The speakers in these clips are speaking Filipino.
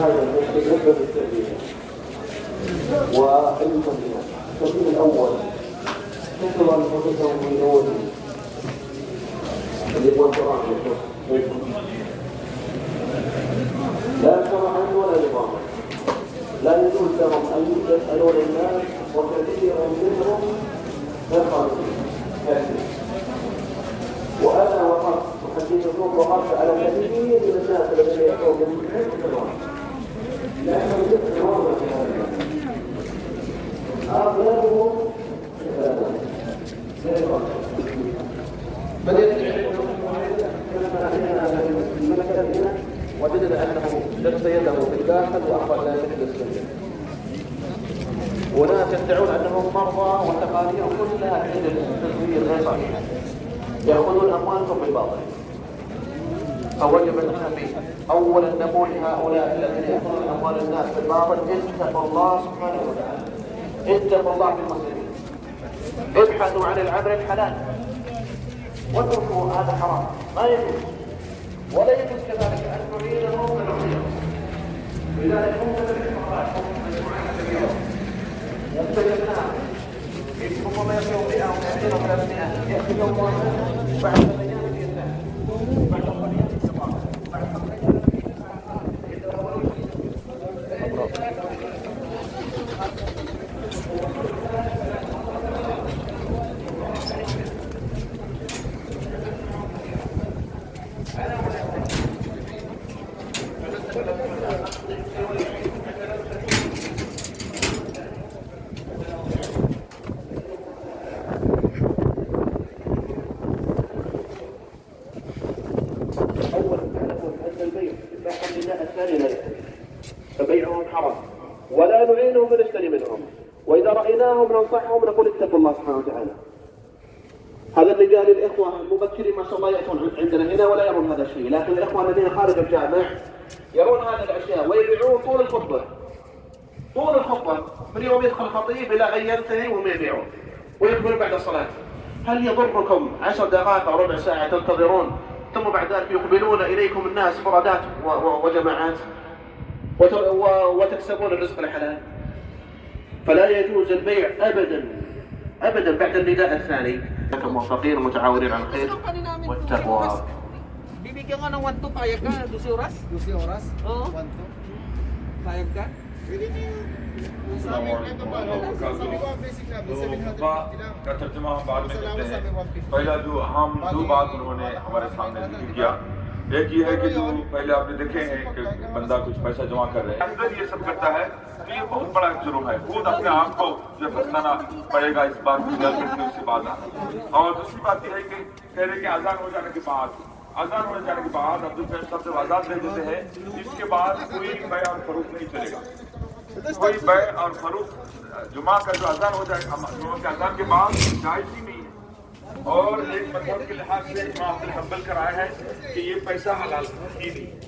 هذا المسلم بالتأديب والمقدمات. التأديب الأول كثر المتسولون اللي هو القرآن لا شرعا ولا نظاما، لا يجوز لهم أن يسألون الناس وكثير منهم يخرجون كثير. وأنا وقفت أحدثكم وقفت على كثير من الناس الذين يأتون من حيث الوقت لأنهم يسألون في هذا أغلبهم وجدنا أنه لبس يده في الداخل وأخرج مثل السنة. وناس يدعون أنهم مرضى وتقاليدهم كلها عند التزوير غير صحيح، يأخذون أموالهم بالباطل. فوجب النبي أولا نقول لهؤلاء الذين يأخذون أموال الناس بالباطل اتقوا الله سبحانه وتعالى، اتقوا الله في المسلمين، ابحثوا عن العمل الحلال واتركوا هذا حرام ما يجوز. ولا يجوز كذلك أن تعينهم بالعصيان، لذلك هم من الحرام يبتلونها ربما يصيروا 100 أو 200 أو 300 يأتي يوم واحد بعد أيام الإنسان بعد قليل الصباح بعد قليل فبيعهم حرام ولا نعينهم ونشتري منهم، وإذا رأيناهم ننصحهم نقول اتقوا الله سبحانه وتعالى. هذا الرجال الإخوة المبكرين ما شاء الله يأتون عندنا هنا ولا يرون هذا الشيء، لكن الإخوة الذين خارج الجامع يرون هذه الأشياء ويبيعون طول الخطبة. طول الخطبة من يوم يدخل الخطيب إلى أن ينتهي وهم يبيعون ويقبلون بعد الصلاة. هل يضركم 10 دقائق أو ربع ساعة تنتظرون ثم بعد ذلك يقبلون إليكم الناس فرادات وجماعات وتكسبون الرزق الحلال؟ فلا يجوز البيع أبدا بعد النداء الثاني. أنتم موفقين ومتعاونين على الخير والتقوى. Bibigyan ka ng 1 to payag ka, 12 oras? 12 oras? Oo. 1 to? Payag ka? Pwede niyo. Sa amin, ito ba? Sabi ko ang basic namin, 750 lang. का तर्जुमा हम बाद में करते हैं। पहला जो हम दो बात उन्होंने हमारे सामने जिक्र किया, एक ये है कि जो पहले आपने देखे हैं कि बंदा कुछ पैसा जमा कर रहे हैं, अंदर ये सब करता है तो ये बहुत बड़ा जुर्म है। खुद अपने आप को जो फंसाना पड़ेगा इस बात की गल करके उसके बाद। और दूसरी बात ये है कि कह रहे कि अजान हो जाने के बाद अब्दुल फैज साहब जब आजाद दे देते हैं इसके बाद कोई बै और फरूख नहीं चलेगा। कोई बै और फरूख जुमा का जो अजान हो जाएगा जुमा के अजान के बाद जायज ही नहीं है। और एक मजहब के लिहाज से इमाम अब्दुल हंबल का राय है कि ये पैसा हलाल ही नहीं है।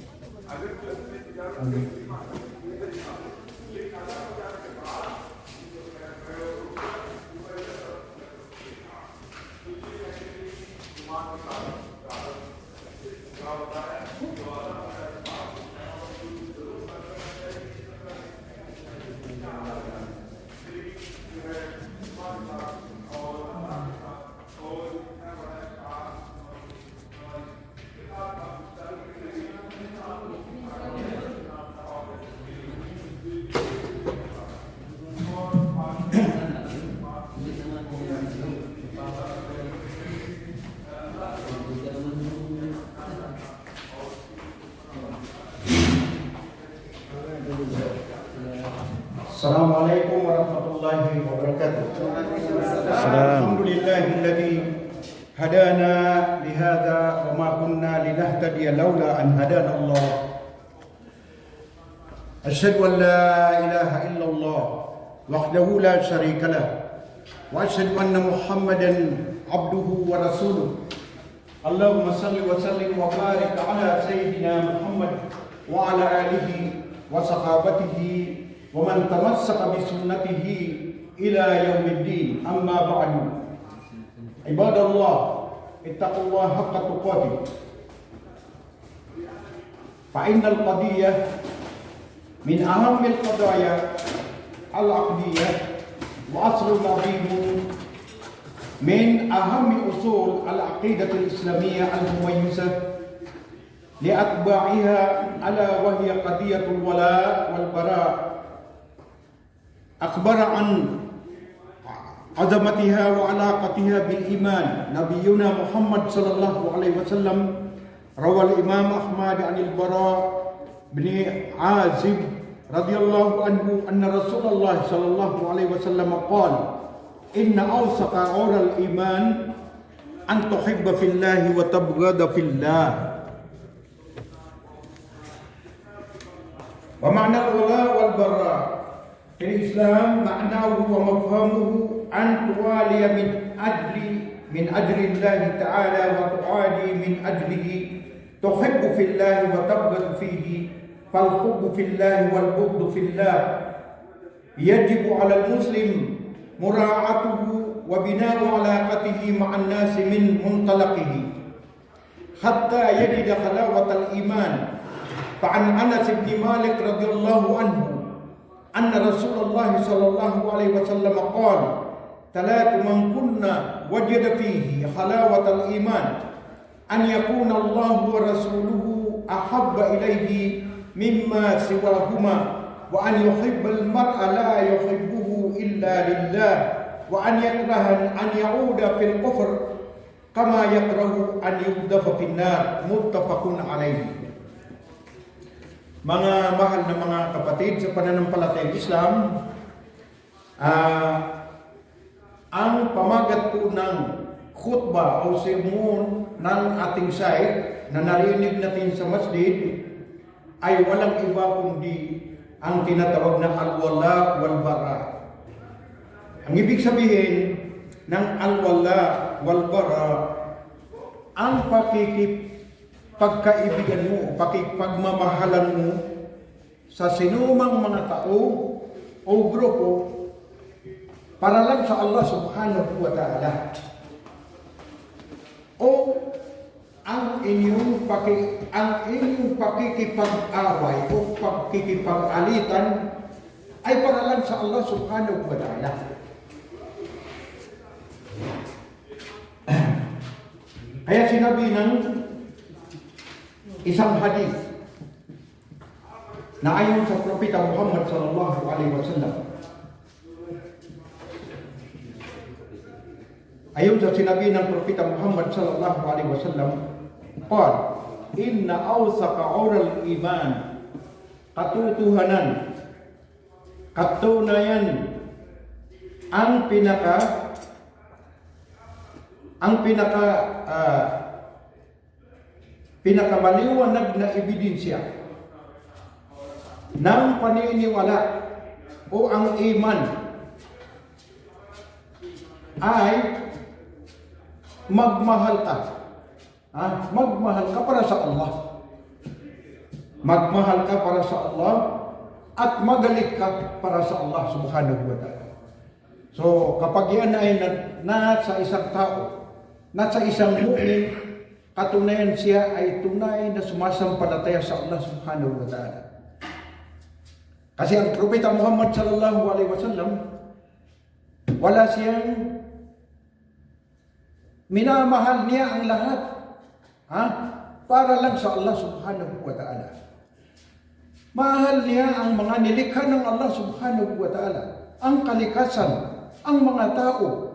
Assalamualaikum warahmatullahi wabarakatuh. Alhamdulillahilladzi hadana lihada wa ma kunna linahtadiya laula an hadana Allah. Asyhadu an la ilaha illallah wahdahu la syarika lah wa asyhadu anna Muhammadan abduhu wa rasuluh. Allahumma salli wa sallim wa barik ala sayyidina Muhammad wa ala alihi wa sahabatihi ومن تمسك بسنته إلى يوم الدين. أما بعد، عباد الله اتقوا الله حق تقاته، فإن القضية من أهم القضايا العقدية وأصلنا به من أهم أصول العقيدة الإسلامية المميزة لأتباعها ألا وهي قضية الولاء والبراء. أخبر عن عظمتها وعلاقتها بالإيمان نبينا محمد صلى الله عليه وسلم. روى الإمام أحمد عن البراء بن عازب رضي الله عنه أن رسول الله صلى الله عليه وسلم قال: إن أوثق عور الإيمان أن تحب في الله وتبغض في الله. ومعنى الولاء والبراء في الإسلام معناه ومفهومه أن توالي من أجل الله تعالى وتعادي من أجله، تحب في الله وتبغض فيه، فالحب في الله والبغض في الله. يجب على المسلم مراعاته وبناء علاقته مع الناس من منطلقه حتى يجد حلاوة الإيمان. فعن أنس بن مالك رضي الله عنه أن رسول الله صلى الله عليه وسلم قال: ثلاث من كنا وجد فيه حلاوة الإيمان أن يكون الله ورسوله أحب إليه مما سواهما، وأن يحب المرء لا يحبه إلا لله، وأن يكره أن يعود في الكفر كما يكره أن يقذف في النار. متفق عليه. Mga mahal na mga kapatid sa pananampalatayang Islam, ang pamagat po ng khutbah o sermon ng ating site na narinig natin sa masjid ay walang iba kundi ang tinatawag na al-wala wal-bara. Ang ibig sabihin ng al-wala wal-bara, ang pagkaibigan mo, pagmamahalan mo sa sinumang mga tao o grupo para lang sa Allah subhanahu wa ta'ala, o ang inyong pakikipag-away o pakikipag-alitan ay para lang sa Allah subhanahu wa ta'ala. Kaya sinabi ng isang hadith na ayon sa Propeta Muhammad sallallahu alaihi wasallam, ayon sa sinabi ng Propeta Muhammad sallallahu alaihi wasallam, qal: inna awsaqa aural iman, katotohanan, katunayan, ang pinakamaliwanag na ebidensya ng paniniwala o ang iman ay magmahal ka. Magmahal ka para sa Allah. Magmahal ka para sa Allah at magalit ka para sa Allah subhanahu wa ta'ala. So kapag yan ay nasa isang tao, nasa isang mu'min, katunayan siya ay tunay na sumasampalataya sa Allah subhanahu wa ta'ala. Kasi ang Propeta Muhammad sallallahu alaihi wasallam, wala siyang minamahal niya ang lahat. Para lang sa Allah subhanahu wa ta'ala. Mahal niya ang mga nilikha ng Allah subhanahu wa ta'ala, ang kalikasan, ang mga tao.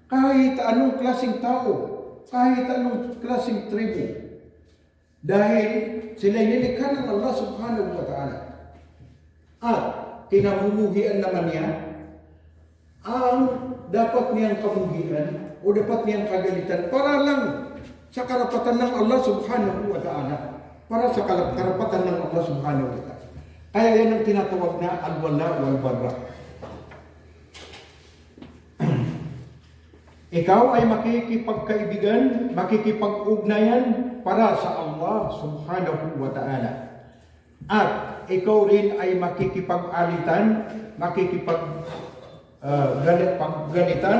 Kahit anong klaseng tao, kahit anong klaseng tribu, dahil sila nilikha ng Allah subhanahu wa ta'ala. At kinamumuhian naman niya ang dapat niyang kamuhian o dapat niyang kagalitan para lang sa karapatan ng Allah subhanahu wa ta'ala, para sa karapatan ng Allah subhanahu wa ta'ala. Kaya yan ang tinatawag na al-wala wal-bara. Ikaw ay makikipagkaibigan, makikipag-ugnayan para sa Allah subhanahu wa ta'ala. At ikaw rin ay makikipag-alitan, makikipag-galitan,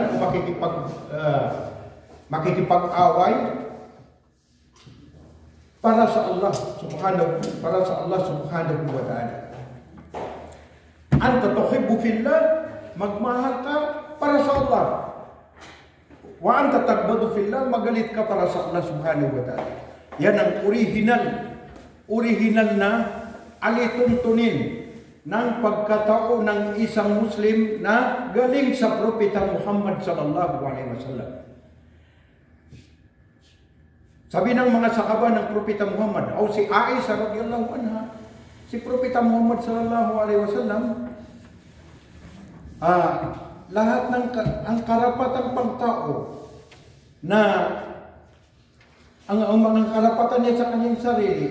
makikipag-away para sa Allah subhanahu wa ta'ala. Anta tuhibbu fillah, magmahal ka para sa Allah. Wa anta tagbadu fillah, magalit ka para sa Allah subhanahu wa ta'ala. Yan ang original na alituntunin ng pagkatao ng isang Muslim na galing sa Propeta Muhammad sallallahu alaihi wasallam. Sabi ng mga sahaba ng Propeta Muhammad, o si Aisha radhiyallahu anha, si Propeta Muhammad sallallahu alaihi wasallam, lahat ng ang karapatang pagtao na ang mga karapatan niya sa kanyang sarili,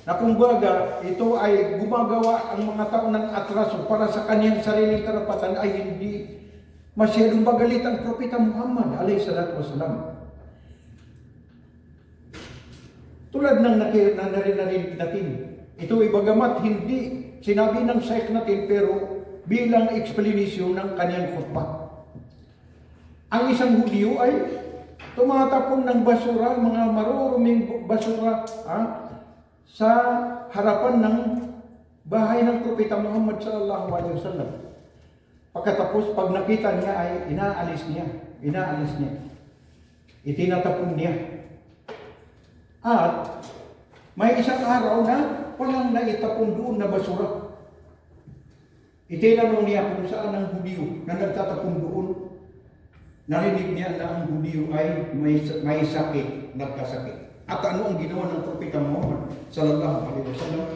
na kumbaga ito ay gumagawa ang mga tao ng atraso para sa kanyang sariling karapatan, ay hindi masyadong magalit ang Propeta Muhammad alayhi salatu wasalam. Tulad ng narinig natin, ito ay bagamat hindi sinabi ng Sheikh natin, pero bilang explanation ng kanyang khutbah. Ang isang Hudyo ay tumatapon ng basura, mga maruruming basura, sa harapan ng bahay ng Propeta Muhammad sallallahu alaihi wasallam. Pagkatapos, pag nakita niya ay inaalis niya. Itinatapon niya. At may isang araw na walang naitapon doon na basura. Itinanong niya kung saan ang Hudyo na nagtatapon doon. Narinig niya na ang Hudyo ay may sakit, nagkasakit. At ano ang ginawa ng Propeta Muhammad sallallahu alaihi wasallam?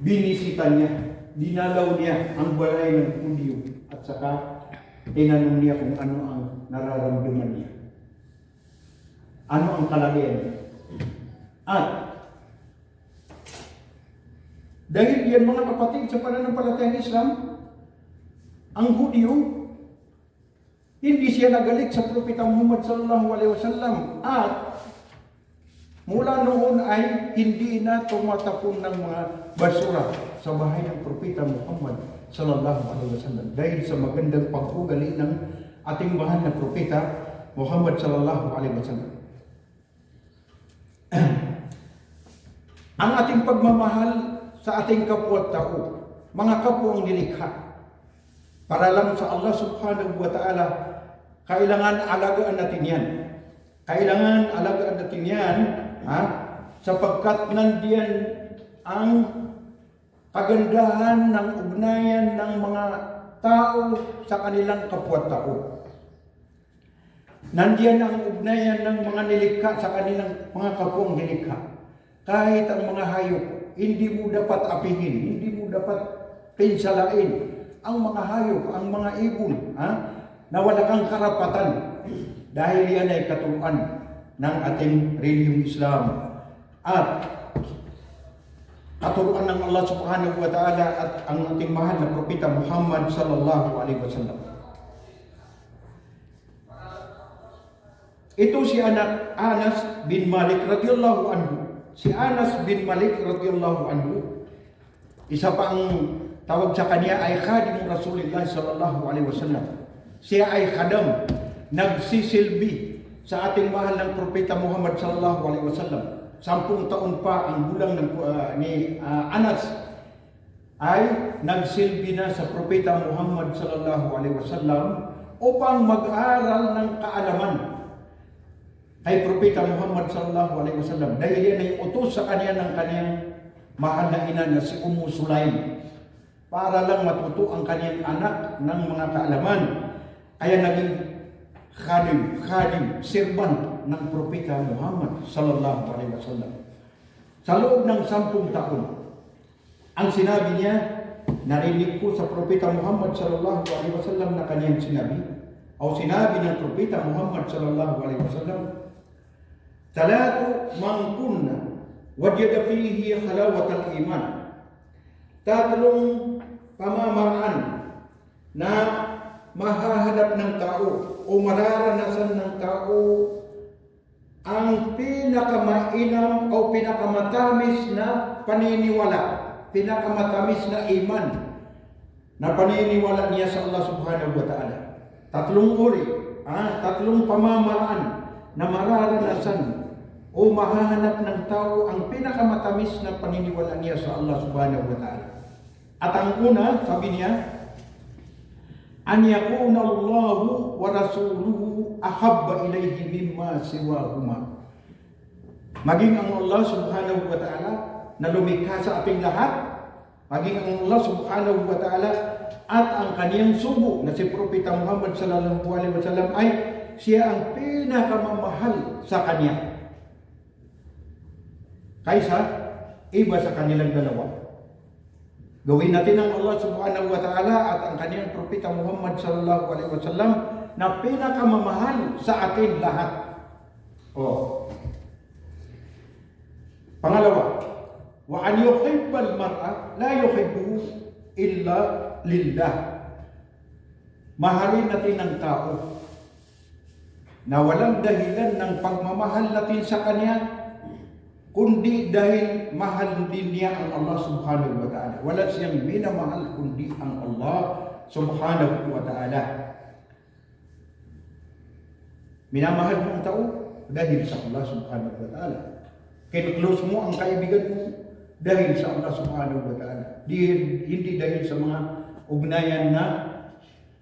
Binisita niya, dinalaw niya ang balay ng Hudyo at saka tinanong niya kung ano ang nararamdaman niya. Ano ang kalagayan niya? At dahil yan mga kapatid sa pananampalatayang Islam, ang Hudyo, hindi siya nagalit sa Propeta Muhammad sallallahu alaihi wasallam, at mula noon ay hindi na tumatapon ng mga basura sa bahay ng Propeta Muhammad sallallahu alaihi wasallam dahil sa magandang pag-ugali ng ating mahal na Propeta Muhammad sallallahu alaihi wasallam. Ang ating pagmamahal sa ating kapwa-tao, mga kapwang nilikha, para lang sa Allah subhanahu wa ta'ala, kailangan alagaan natin yan. Sapagkat nandiyan ang kagandahan ng ugnayan ng mga tao sa kanilang kapwa-tao. Nandiyan ang ugnayan ng mga nilikha sa kanilang mga kapwang nilikha. Kahit ang mga hayop, hindi mo dapat apihin, hindi mo dapat pinsalain ang mga hayop, ang mga ibon, na wala kang karapatan, dahil yan ay katuruan ng ating relihiyong Islam at katuruan ng Allah subhanahu wa ta'ala at ang ating mahal na Propeta Muhammad sallallahu alaihi wasallam. Ito si anak Anas bin Malik radhiyallahu anhu. Si Anas bin Malik radhiyallahu anhu, isa pa ang tawag sa kanya ay khadim Rasulullah sallallahu alaihi wasallam. Siya ay khadam, nagsisilbi sa ating mahal ng Propeta Muhammad sallallahu alaihi wasallam. 10 taon pa ang gulang ni Anas ay nagsilbi na sa Propeta Muhammad sallallahu alaihi wasallam upang mag-aral ng kaalaman kay Propeta Muhammad sallallahu alaihi wasallam, dahil yan ay utos sa kanya ng kanyang mahal na ina na si Sulaim, para lang matuto ang kanyang anak ng mga kaalaman. Kaya naging khadim, servant ng Propeta Muhammad sallallahu alaihi wasallam. Sa loob ng 10 taon, ang sinabi niya, narinig ko sa Propeta Muhammad sallallahu alaihi wasallam na kanyang sinabi, o sinabi ng Propeta Muhammad sallallahu alaihi wasallam, "Talatu man kunna wajada fihi halawatal iman." Tatlong pamamaraan na mahahanap ng tao o mararanasan ng tao ang pinakamainam o pinakamatamis na paniniwala, pinakamatamis na iman na paniniwala niya sa Allah subhanahu wa ta'ala. Tatlong uri, tatlong pamamaraan na mararanasan o mahahanap ng tao ang pinakamatamis na paniniwala niya sa Allah subhanahu wa ta'ala. At ang una, sabi niya, an yakuna Allahu wa rasuluhu ahabba ilayhi mimma siwahuma. Maging ang Allah subhanahu wa ta'ala na lumikha sa ating lahat, maging ang Allah subhanahu wa ta'ala at ang kaniyang sugo na si Propeta Muhammad sallallahu alaihi wasallam ay siya ang pinakamamahal sa kanya kaysa iba sa kanilang dalawa. Gawin natin ang Allah subhanahu wa ta'ala at ang kaniyang Propeta Muhammad sallallahu alaihi wasallam na pinakamamahal sa atin lahat. Pangalawa, wa an yuhibbal mar'a la yuhibbuhu illa lillah. Mahalin natin ang tao na walang dahilan ng pagmamahal natin sa kanya kundi dahil mahal din niya ang Allah subhanahu wa ta'ala. Wala siyang minamahal kundi ang Allah subhanahu wa ta'ala. Minamahal mo ang tao dahil sa Allah subhanahu wa ta'ala. Kinu-close mo ang kaibigan mo dahil sa Allah subhanahu wa ta'ala. Hindi dahil sa mga ugnayan na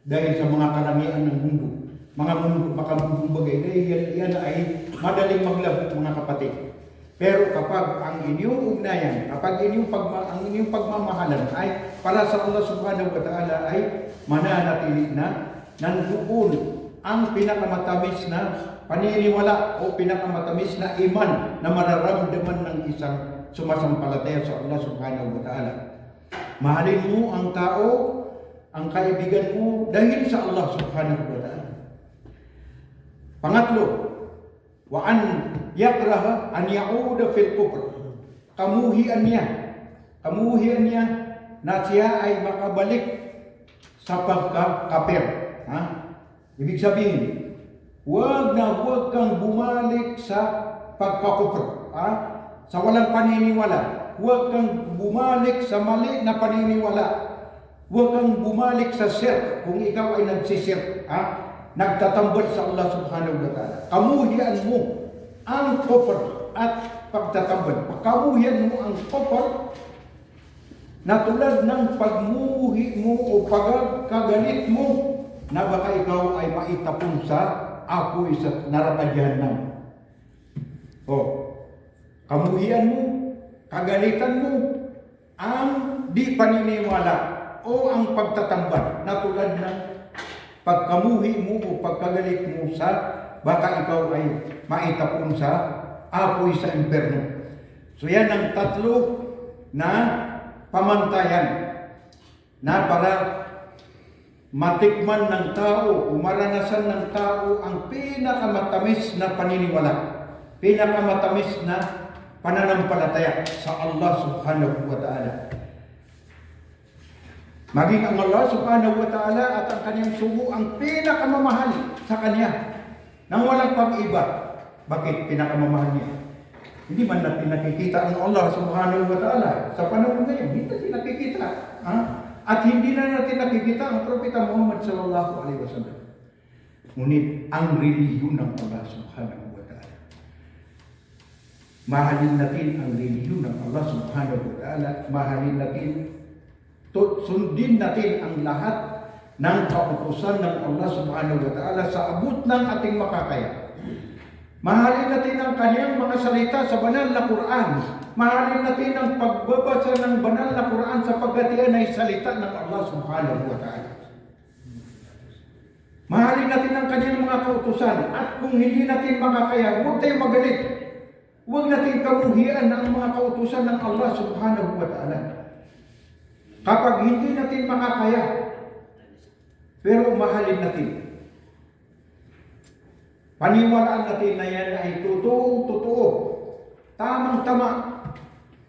dahil sa mga karangian ng mundo. Mga makamundong bagay. Dahil yan ay madaling maglabo mga kapatid. Pero kapag ang inyong ugnayan, kapag ang inyong pagmamahalan ay para sa Allah subhanahu wa ta'ala ay mananatili na, nandoon ang pinakamatamis na paniniwala o pinakamatamis na iman na mararamdaman ng isang sumasampalataya sa Allah subhanahu wa ta'ala. Mahalin mo ang tao, ang kaibigan mo dahil sa Allah subhanahu wa ta'ala. Pangatlo, wa an yakraha an yauda fil kufr. Kamuhian niya na siya ay makabalik sa pagkakapir. Ibig sabihin, huwag kang bumalik sa pagkakufr, sa walang paniniwala. Huwag kang bumalik sa mali na paniniwala. Huwag kang bumalik sa shirk kung ikaw ay nagsishirk, nagtatambal sa Allah subhanahu wa ta'ala. Kamuhian mo ang kufr at pagtatambal. Kamuhian mo ang kufr na tulad ng pagmuhi mo o pagkagalit mo na baka ikaw ay maitapon sa apoy sa neraka Jahannam. Kamuhian mo, kagalitan mo ang di paniniwala o ang pagtatambal na tulad ng pagkamuhi mo o pagkagalit mo sa baka ikaw ay maitapon sa apoy sa impyerno. So yan ang tatlo na pamantayan na para matikman ng tao o maranasan ng tao ang pinakamatamis na paniniwala, pinakamatamis na pananampalataya sa Allah subhanahu wa ta'ala. Maging ang Allah subhanahu wa ta'ala at ang kanyang sugo ang pinakamamahal sa kanya nang walang pag-iba. Bakit pinakamamahal niya? Hindi man natin nakikita ang Allah subhanahu wa ta'ala sa panahon ngayon. Hindi natin nakikita. At hindi na natin nakikita ang Propeta Muhammad sallallahu alaihi wasallam. Ngunit ang relihiyon ng Allah subhanahu wa ta'ala. Mahalin natin ang relihiyon ng Allah subhanahu wa ta'ala. Mahalin natin, sundin natin ang lahat ng kautusan ng Allah subhanahu wa ta'ala sa abot ng ating makakaya. Mahalin natin ang kanyang mga salita sa banal na Quran. Mahalin natin ang pagbabasa ng banal na Quran sapagkat iyan ay salita ng Allah subhanahu wa ta'ala. Mahalin natin ang kanyang mga kautusan. At kung hindi natin makakaya, huwag tayong magalit. Huwag natin kamuhian ang mga kautusan ng Allah subhanahu wa ta'ala. Kapag hindi natin makakaya, pero mahalin natin. Paniwalaan natin na yan ay totoo, tamang-tama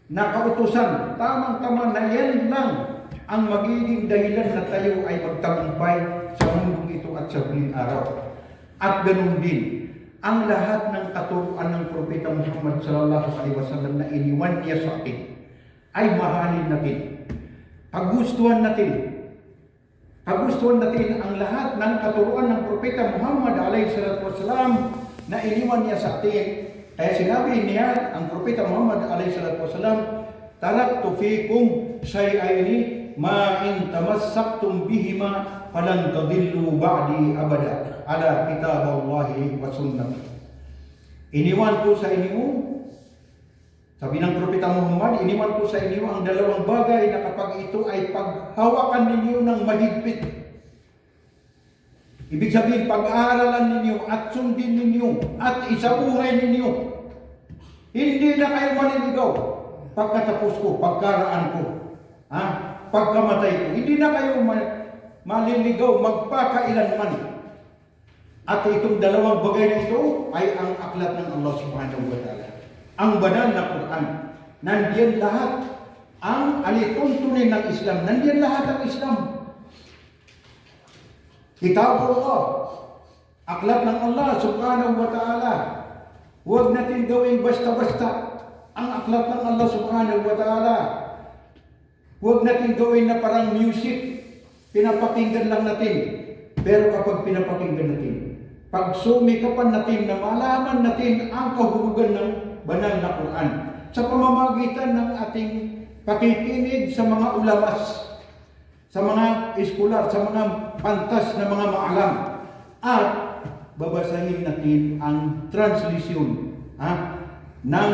na kautusan, tamang-tama na yan lang ang magiging dahilan na tayo ay magtagumpay sa mundong ito at sa huling araw. At ganun din, ang lahat ng katuruan ng Propeta Muhammad sallallahu alaihi wasallam na iniwan niya sa atin ay mahalin natin. Pagustuhan natin ang lahat ng katuruan ng Propeta Muhammad alayhi salatu wasalam na iniwan niya sa atin Kaya sinabi niya, ang Propeta Muhammad SAW, taraktu fikum syai'aini ma in tamassaktum bihima falan tadillu ba'di abada ala kitaballahi wa sunnati. Iniwan ko sa inyo, sabi ng Propeta Muhammad, iniwan ko sa inyo ang dalawang bagay na kapag ito ay paghawakan ninyo ng mahigpit. Ibig sabihin, pag-aaralan ninyo at sundin ninyo at isabuhay ninyo. Hindi na kayo maliligaw pagkatapos ko, pagkaraan ko, pagkamatay ko. Hindi na kayo maliligaw magpakailanman. At itong dalawang bagay na ito ay ang aklat ng Allah Subhanahu wa Ta'ala. Ang banal na Quran. Nandiyan lahat ang alituntunin ng Islam. Nandiyan lahat ang Islam. Kitab Allah, aklat ng Allah Subhanahu wa Ta'ala. Huwag natin gawing basta-basta ang aklat ng Allah Subhanahu wa Ta'ala. Huwag natin gawin na parang music, pinapakinggan lang natin. Pero kapag pinapakinggan natin, pag sumikapan natin na malaman natin ang kahulugan ng banal na Quran sa pamamagitan ng ating pakikinig sa mga ulamas, sa mga eskular, sa mga pantas na mga maalam, at babasahin natin ang translation ng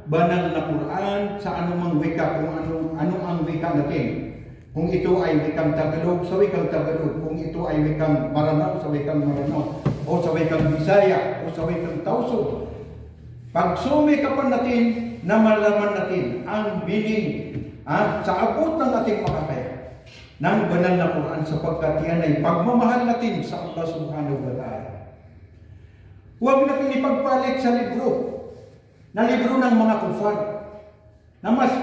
banal na Quran sa anumang wika, kung ano ang wika natin. Kung ito ay wikang Tagalog, sa wikang Tagalog. Kung ito ay wikang Maranao, sa wikang Maranao. O sa wikang Bisaya, o sa wikang Tausug. Pag sumikapan natin na malaman natin ang meaning sa abot ng ating makakaya ng banal na Quran, sapagkat yan ay pagmamahal natin sa Allah Subhanahu wa Ta'ala. Huwag natin ipagpalit sa libro ng mga kufar na mas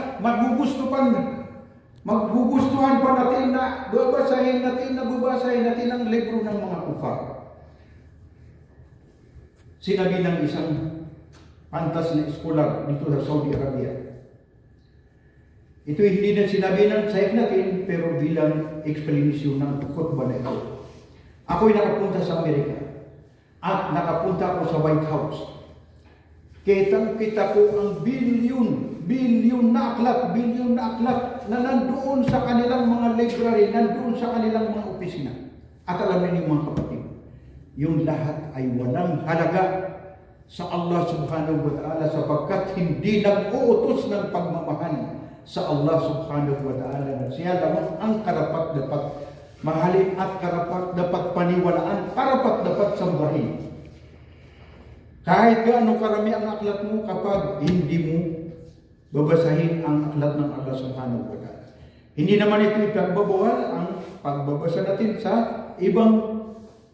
maggugustuhan pa natin na babasahin natin ang libro ng mga kufar. Sinabi ng isang pantas na eskolar dito sa Saudi Arabia. Ito hindi na sinabi ng sahib natin, pero bilang explanation ng khutbah na ito. Ako'y nakapunta sa Amerika at nakapunta ako sa White House. Kitang-kita ko ang bilyon na aklat na nandoon sa kanilang mga library, nandoon sa kanilang mga opisina. At alam niyo mga kapatid, yung lahat ay walang halaga sa Allah Subhanahu wa Ta'ala, sapagkat hindi nag-uutos ng pagmamahal sa Allah Subhanahu wa Ta'ala na siya lamang ang karapat dapat mahalin at karapat dapat paniwalaan, karapat dapat sambahin. Kahit gaano karami ang aklat mo, kapag hindi mo babasahin ang aklat ng Allah Subhanahu wa Ta'ala. Hindi naman ito ipagbabawal ang pagbabasa natin sa ibang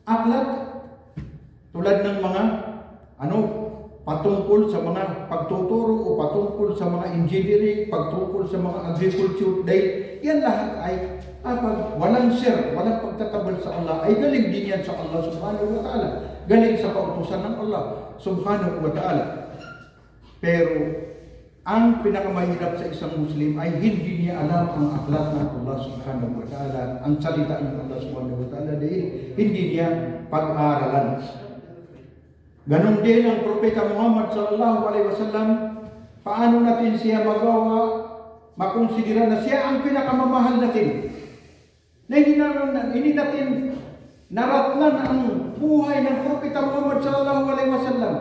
aklat, tulad ng mga patungkol sa mga pagtuturo o patungkol sa mga engineering, patungkol sa mga agriculture, dahil yan lahat ay walang share, walang pagtatabal sa Allah, ay galing din yan sa Allah Subhanahu wa Ta'ala, galing sa pautusan ng Allah Subhanahu wa Ta'ala. Pero ang pinakamahirap sa isang Muslim ay hindi niya alam ang aklat ng Allah Subhanahu wa Ta'ala, ang salita ng Allah Subhanahu wa Ta'ala, dahil hindi niya pag-aaralan. Ganon din ang Propeta Muhammad sallallahu alaihi wasallam. Paano natin siya makonsidera na siya ang pinakamamahal natin? Na hindi natin naratnan ang buhay ng Propeta Muhammad sallallahu alaihi wasallam.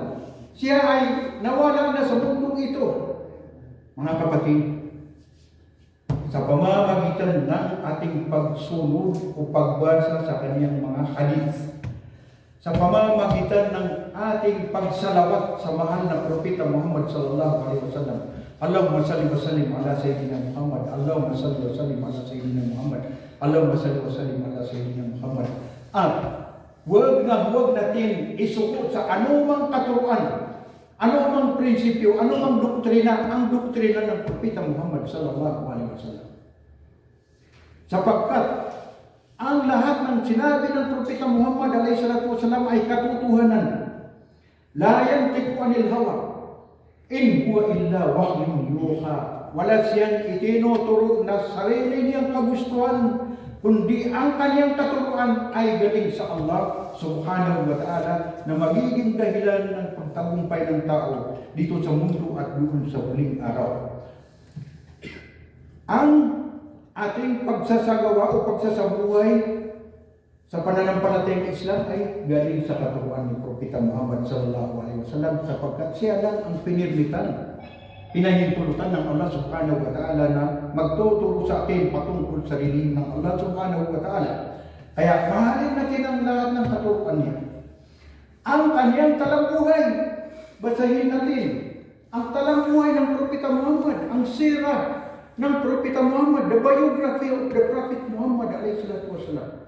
Siya ay nawala na sa mundong ito. Mga kapatid, sa pamamagitan ng ating pagsunod o pagbasa sa kanyang mga hadith, sa pamamagitan ng ating pagsalawat sa mahal na Propeta Muhammad sallallahu alaihi wasallam. Allahumma salli wa sallim ala sayyidina Muhammad. Allahumma salli wa sallim ala sayyidina Muhammad. Allahumma salli wa sallim ala sayyidina Muhammad. At huwag natin isuot sa anumang katuruan, anumang prinsipyo, anumang doktrina, ang doktrina ng Propeta Muhammad sallallahu alaihi wasallam. Sapagkat ang lahat ng sinabi ng Propeta Muhammad alaihi salatu wasallam ay katotohanan. La yantiqu anil hawa, in huwa illa wahyun yuha. Wala siyang itinuturo na sarili niyang kagustuhan, kundi ang kanyang katuruan ay galing sa Allah Subhanahu wa Ta'ala, na magiging dahilan ng tagumpay ng tao dito sa mundo at doon sa huling araw. Ang ating pagsasagawa o pagsasabuhay sa pananampalatayang Islam ay galing sa katuruan ni Propeta Muhammad sallallahu alaihi wasallam, sapagkat siya lang ang pinirmitan, pinahintulutan ng Allah subhanahu wa ta'ala na magtuturo sa atin patungkol sa riling ng Allah subhanahu wa ta'ala. Kaya mahalin natin ang lahat ng katuruan niya. Ang kanyang talambuhay, basahin natin ang talambuhay ng Propeta Muhammad, ang sira ng Propeta Muhammad, the biography of the Prophet Muhammad alayhi salatu wasalam.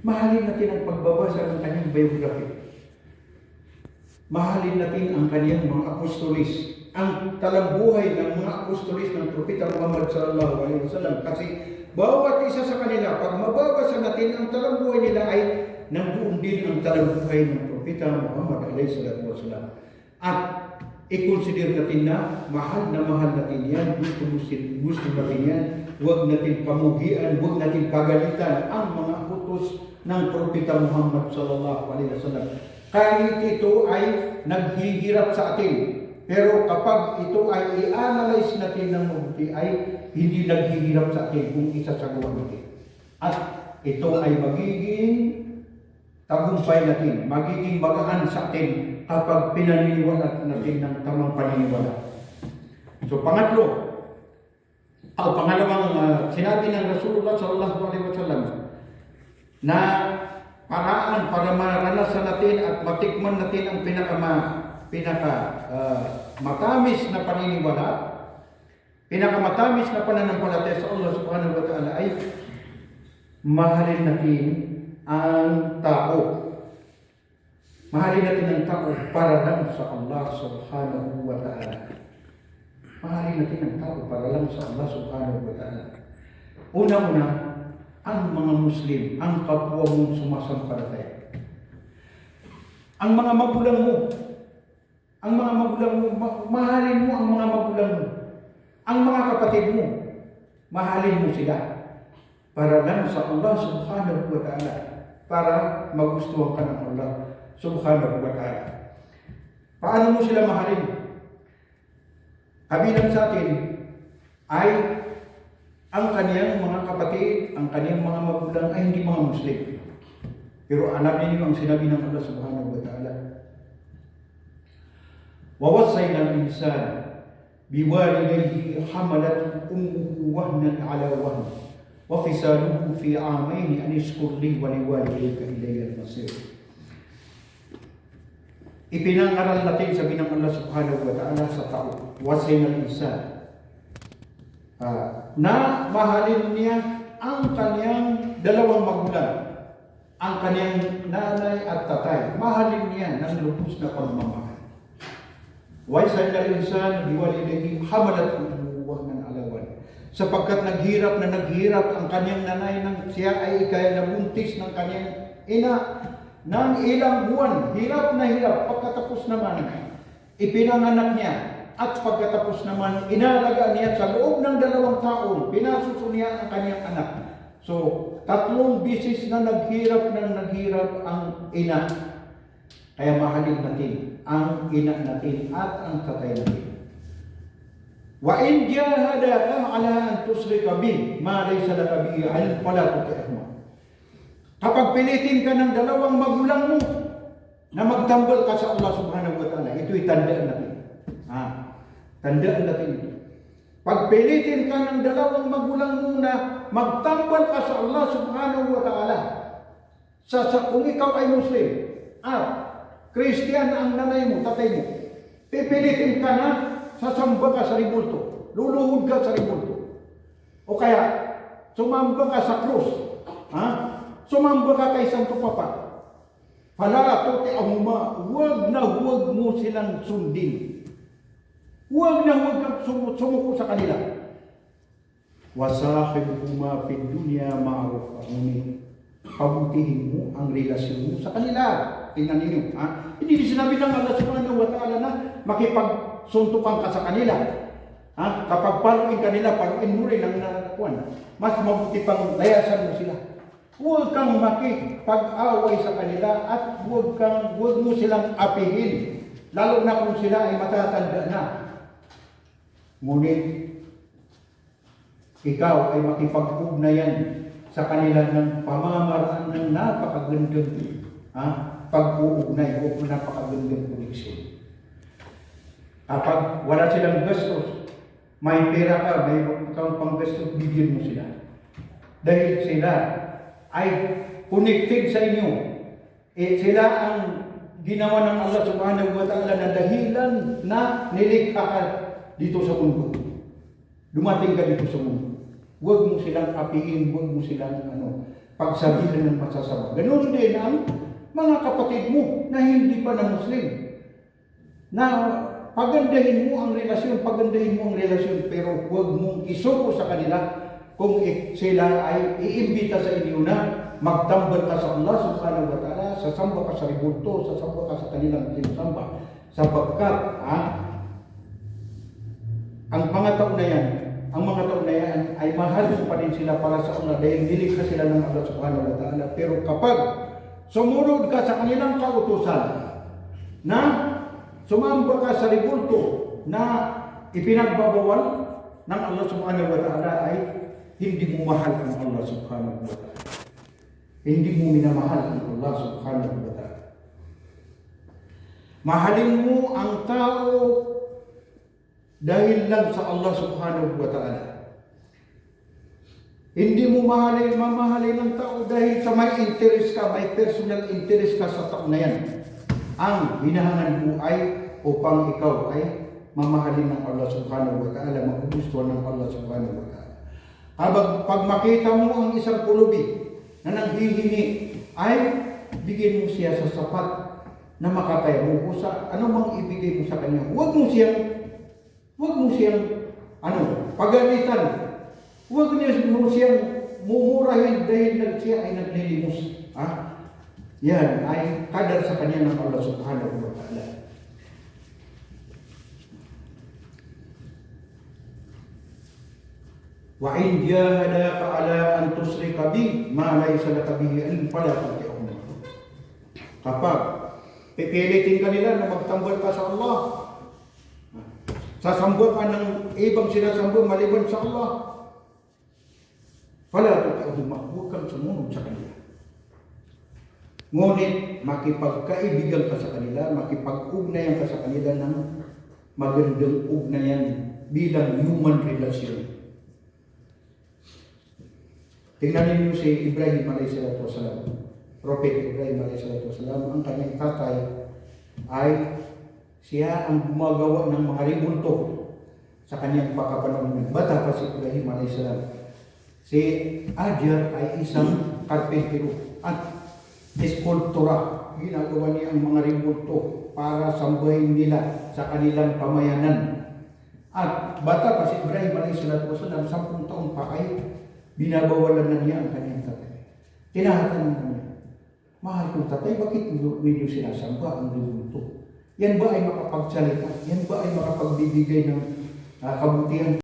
Mahalin natin ang pagbabasa ng kanyang biography. Mahalin natin ang kanyang mga apostolis, ang talambuhay ng mga apostolis ng Propeta Muhammad sallallahu alaihi wasallam. Kasi bawat isa sa kanila, pag mababasa natin ang talambuhay nila, ay nandoon din ang talambuhay ng Propeta Muhammad alayhi salatu wasallam. At i-consider natin na mahal natin yan, gusto natin yan, huwag natin pamuhian, huwag natin pagalitan ang mga utos ng Propeta Muhammad sallallahu alaihi wasallam. Kahit ito ay naghihirap sa atin, pero kapag ito ay i-analyze natin ng mabuti, ay hindi naghihirap sa atin kung isasagawa natin. At ito ay magiging tagumpay natin, magiging magaan sa atin kapag pinaniniwala natin ng tamang paniniwala. So pangalawang sinabi ng Rasulullah sallallahu alaihi wasallam na paraan para maranasan natin at matikman natin ang matamis na paniniwala, pinakamatamis na pananampalataya sa Allah subhanahu wa ta'ala ay mahalin natin ang tao. Mahalin natin ang tao para lang sa Allah subhanahu wa ta'ala. Mahalin natin ang tao para lang sa Allah subhanahu wa ta'ala. Una-una, ang mga Muslim, ang kapwa mong sumasampalataya. Ang mga magulang mo, mahalin mo ang mga magulang mo. Ang mga kapatid mo, mahalin mo sila para lang sa Allah subhanahu wa ta'ala, para magustuhan ka ng Allah subhanahu wa ta'ala. Paano mo sila mahalin? Kabilang sa atin ay ang kaniyang mga kapatid, ang kaniyang mga magulang ay hindi mga Muslim. Pero alam niyo ang sinabi ng Allah subhanahu wa ta'ala. وَوَصَّيْنَا الْإِنسَانَ بِوَالِدَيْهِ حَمَلَتْهُ أُمُّهُ وَهْنًا عَلَى وَهْنٍ وَفِصَالُهُ فِي عَامَيْنِ أَنِ اشْكُرْ لِي وَلِوَالِدَيْكَ إِلَيَّ الْمَصِيرُ. Ipinangaral natin, sabi ng Allah subhanahu wa ta'ala sa tao, وَوَصَّيْنَا الْإِنسَانَ, na mahalin niya ang kaniyang dalawang magulang, ang kaniyang nanay at tatay. Mahalin niya ng lubos na pagmamahal. وَيْسَنَّ الْإِنسَانُ بِوَالِدَيْهِ حَمَلَتْهُ وَهْنًا عَلَى وَهْنٍ, sapagkat naghirap ang kanyang nanay nang siya ay nabuntis ng kanyang ina ng ilang buwan. Hirap na hirap. Pagkatapos naman, ipinanganak niya. At pagkatapos naman, inalaga niya sa loob ng 2 taon. Pinasuso niya ang kanyang anak. So, 3 bisis na naghirap ang ina. Kaya mahalin natin ang ina natin at ang tatay natin. وَإِنْ جَاهَدَاكَ عَلَىٰ أَنْ تُشْرِكَ بِي مَا لَيْسَ لَكَ بِهِ عِلْمٌ فَلَا تُطِعْهُمَا. Kapag pilitin ka ng 2 magulang mo na magtambal ka sa Allah subhanahu wa ta'ala, ito'y tandaan natin. Tandaan natin ito. Pag pilitin ka ng 2 magulang mo na magtambal ka sa Allah subhanahu wa ta'ala, kung ikaw ay Muslim at Christian ang nanay mo, tatay mo, pipilitin ka na sasamba ka sa ribulto, luluhod ka sa ribulto, o kaya sumamba ka sa krus, sumamba ka kay Santo Papa. Fala tuti'ahuma, huwag mo silang sundin. Huwag kang sumuko sa kanila. Wasahibuhuma fid dunya ma'rufa. Pabutihin mo ang relasyon mo sa kanila. Tingnan ninyo, hindi sinabi ng Allah subhanahu wa ta'ala na makipagsuntukan ka sa kanila. Kapag paluin kanila, paluin mo rin ang nakakuan. Mas mabuti pang layasan mo sila. Huwag kang makipag-away sa kanila at huwag mo silang apihin. lalo na kung sila ay matatanda na. Ngunit, ikaw ay makipag-ugnayan sa kanila ng pamamaraan ng napakagandang pag-uugnay o napakagandang koneksyon. Kapag wala silang gastos, may pera ka, may kang panggastos, bigyan mo sila. Dahil sila ay connected sa inyo. Sila ang ginawa ng Allah subhanahu wa ta'ala na dahilan na nilikha ka dito sa mundo. Dumating ka dito sa mundo. Huwag mo silang apiin, huwag mo silang pagsabihan ng masasama. Ganun din ang mga kapatid mo na hindi pa na Muslim. Na pagandahin mo ang relasyon, pero huwag mong isuko sa kanila kung sila ay iimbita sa inyo na magtambal ka sa Allah subhanahu wa ta'ala, sasamba ka sa ribulto, sasamba ka sa kanilang sinusamba. Sapagkat, ang mga taon na yan ay mahal pa rin sila para sa Allah dahil nilikha sila ng Allah subhanahu wa ta'ala. Pero kapag sumunod ka sa kanilang kautusan na sumamba ka sa ribulto na ipinagbabawal ng Allah subhanahu wa ta'ala ay hindi mo mahal ang Allah subhanahu wa ta'ala. Hindi mo minamahal ang Allah subhanahu wa ta'ala. Mahalin mo ang tao dahil lang sa Allah subhanahu wa ta'ala. Hindi mo mamahalin ang tao dahil sa may interest ka, may personal interest ka sa tao na yan. Ang hinahangan mo ay upang ikaw ay mamahalin ng Allah subhanahu wa ta'ala, magugustuhan ng Allah subhanahu wa ta'ala. Pag makita mo ang isang pulubi na nanghihingi, ay bigyan mo siya sa sapat na makakaya mo sa anumang ibigay mo sa kanya. Huwag mo siyang pagalitan. Huwag mo siyang mumurahin dahil siya ay naglilimos. Yan ay kadar sa kanya ng Allah subhanahu wa ta'ala. وَإِنْ جَاهَدَاكَ عَلَىٰ أَنْ تُشْرِكَ بِي مَا لَيْسَ لَكَ بِهِ عِلْمٌ فَلَا تُطِعْهُمَا. Kapag pipilitin ka nila na magtambal ka sa Allah, sasamba ka ng ibang sinasamba maliban sa Allah, fala tuti'huma, huwag kang sumunod sa kanila. Ngunit makipagkaibigan ka sa kanila, makipag-ugnayan ka sa kanila ng magandang ugnayan bilang human relation. Tingnan ninyo si Ibrahim a.s. Prophet Ibrahim a.s. Ang kanyang tatay ay siya ang gumagawa ng mga ribulto sa kanyang pagkapanahon. Bata pa si Ibrahim a.s. Si Ajar ay isang karpentero at eskultura. Ginagawa niya ang mga ribulto para sambahin nila sa kanilang pamayanan. At bata pa si Ibrahim a.s. 10 taon pa ay binabawalan na niya ang kanyang tatay. Tinahatanong niya, mahal kong tatay, bakit ninyo sinasamba ang ribulto? Yan ba ay makapagsalita? Yan ba ay makapagbibigay ng kabutihan?